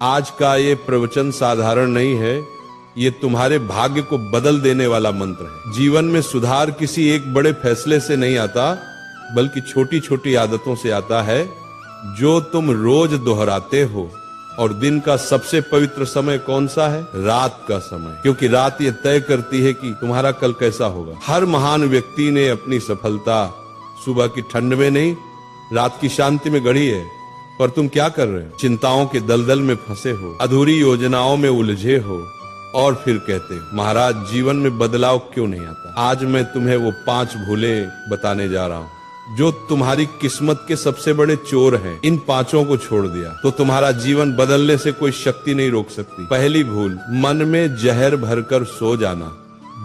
आज का ये प्रवचन साधारण नहीं है, ये तुम्हारे भाग्य को बदल देने वाला मंत्र है। जीवन में सुधार किसी एक बड़े फैसले से नहीं आता, बल्कि छोटी छोटी आदतों से आता है जो तुम रोज दोहराते हो। और दिन का सबसे पवित्र समय कौन सा है? रात का समय, क्योंकि रात ये तय करती है कि तुम्हारा कल कैसा होगा। हर महान व्यक्ति ने अपनी सफलता सुबह की ठंड में नहीं, रात की शांति में गढ़ी है। पर तुम क्या कर रहे हो? चिंताओं के दलदल में फंसे हो, अधूरी योजनाओं में उलझे हो, और फिर कहते हो महाराज जीवन में बदलाव क्यों नहीं आता। आज मैं तुम्हें वो 5 भूलें बताने जा रहा हूँ जो तुम्हारी किस्मत के सबसे बड़े चोर हैं। इन 5 को छोड़ दिया तो तुम्हारा जीवन बदलने से कोई शक्ति नहीं रोक सकती। पहली भूल, मन में जहर भरकर सो जाना।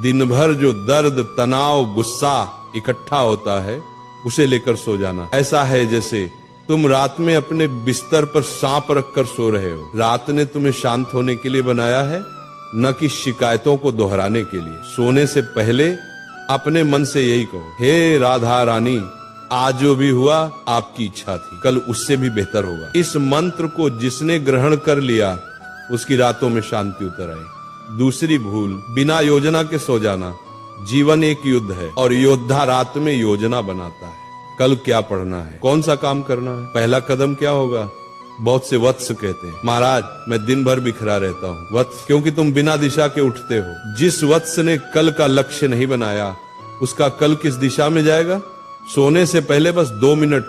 दिन भर जो दर्द, तनाव, गुस्सा इकट्ठा होता है उसे लेकर सो जाना। ऐसा है जैसे तुम रात में अपने बिस्तर पर सांप रखकर सो रहे हो। रात ने तुम्हें शांत होने के लिए बनाया है, न कि शिकायतों को दोहराने के लिए। सोने से पहले अपने मन से यही कहो, हे राधा रानी, आज जो भी हुआ आपकी इच्छा थी, कल उससे भी बेहतर होगा। इस मंत्र को जिसने ग्रहण कर लिया उसकी रातों में शांति उतर आई। दूसरी भूल, बिना योजना के सो जाना। जीवन एक युद्ध है और योद्धा रात में योजना बनाता है। कल क्या पढ़ना है, कौन सा काम करना है, पहला कदम क्या होगा। बहुत से वत्स कहते हैं महाराज मैं दिन भर बिखरा रहता हूँ। वत्स क्योंकि तुम बिना दिशा के उठते हो। जिस वत्स ने कल का लक्ष्य नहीं बनाया उसका कल किस दिशा में जाएगा। सोने से पहले बस 2 मिनट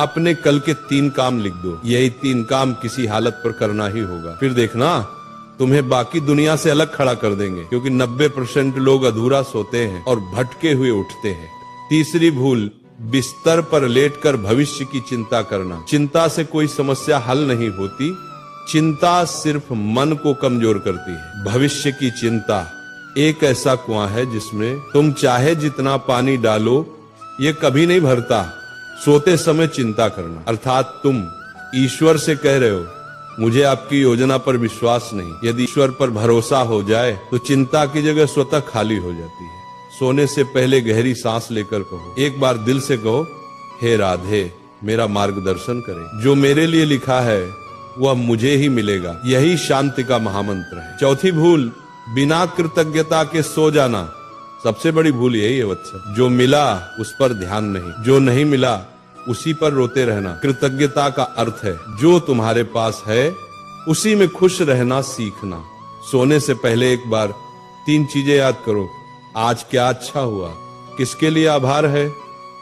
अपने कल के 3 काम लिख दो। यही 3 काम किसी हालत पर करना ही होगा। फिर देखना तुम्हें बाकी दुनिया से अलग खड़ा कर देंगे, क्योंकि 90% लोग अधूरा सोते हैं और भटके हुए उठते हैं। तीसरी भूल, बिस्तर पर लेटकर भविष्य की चिंता करना। चिंता से कोई समस्या हल नहीं होती, चिंता सिर्फ मन को कमजोर करती है। भविष्य की चिंता एक ऐसा कुआं है जिसमें तुम चाहे जितना पानी डालो ये कभी नहीं भरता। सोते समय चिंता करना, अर्थात तुम ईश्वर से कह रहे हो मुझे आपकी योजना पर विश्वास नहीं। यदि ईश्वर पर भरोसा हो जाए तो चिंता की जगह स्वतः खाली हो जाती है। सोने से पहले गहरी सांस लेकर कहो, एक बार दिल से कहो, हे राधे मेरा मार्गदर्शन करें, जो मेरे लिए लिखा है वह मुझे ही मिलेगा। यही शांति का महामंत्र है। चौथी भूल, बिना कृतज्ञता के सो जाना। सबसे बड़ी भूल यही है वत्स, जो मिला उस पर ध्यान नहीं, जो नहीं मिला उसी पर रोते रहना। कृतज्ञता का अर्थ है जो तुम्हारे पास है उसी में खुश रहना सीखना। सोने से पहले एक बार 3 चीजें याद करो। आज क्या अच्छा हुआ, किसके लिए आभार है,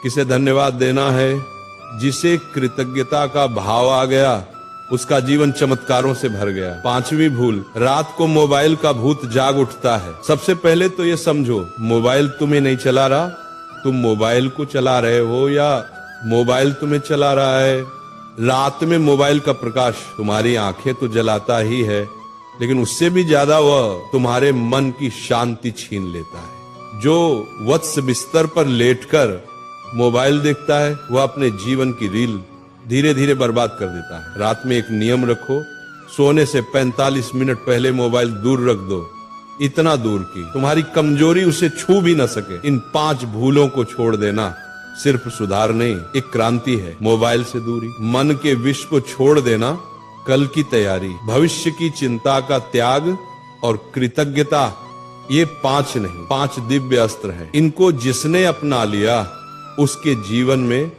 किसे धन्यवाद देना है। जिसे कृतज्ञता का भाव आ गया उसका जीवन चमत्कारों से भर गया। 5वीं भूल, रात को मोबाइल का भूत जाग उठता है। सबसे पहले तो ये समझो मोबाइल तुम्हें नहीं चला रहा, तुम मोबाइल को चला रहे हो या मोबाइल तुम्हें चला रहा है। रात में मोबाइल का प्रकाश तुम्हारी आंखें तो जलाता ही है, लेकिन उससे भी ज्यादा वह तुम्हारे मन की शांति छीन लेता है। जो वत्स बिस्तर पर लेटकर मोबाइल देखता है वह अपने जीवन की रील धीरे धीरे बर्बाद कर देता है। रात में एक नियम रखो, सोने से 45 मिनट पहले मोबाइल दूर रख दो, इतना दूर कि तुम्हारी कमजोरी उसे छू भी न सके। इन 5 भूलों को छोड़ देना सिर्फ सुधार नहीं, एक क्रांति है। मोबाइल से दूरी, मन के विष को छोड़ देना, कल की तैयारी, भविष्य की चिंता का त्याग और कृतज्ञता। ये 5 नहीं 5 दिव्य अस्त्र हैं। इनको जिसने अपना लिया उसके जीवन में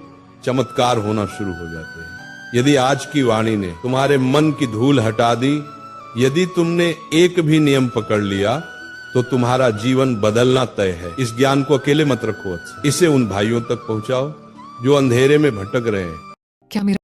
चमत्कार होना शुरू हो जाते हैं। यदि आज की वाणी ने तुम्हारे मन की धूल हटा दी, यदि तुमने एक भी नियम पकड़ लिया तो तुम्हारा जीवन बदलना तय है। इस ज्ञान को अकेले मत रखो, इसे उन भाइयों तक पहुंचाओ जो अंधेरे में भटक रहे हैं। क्या मेरा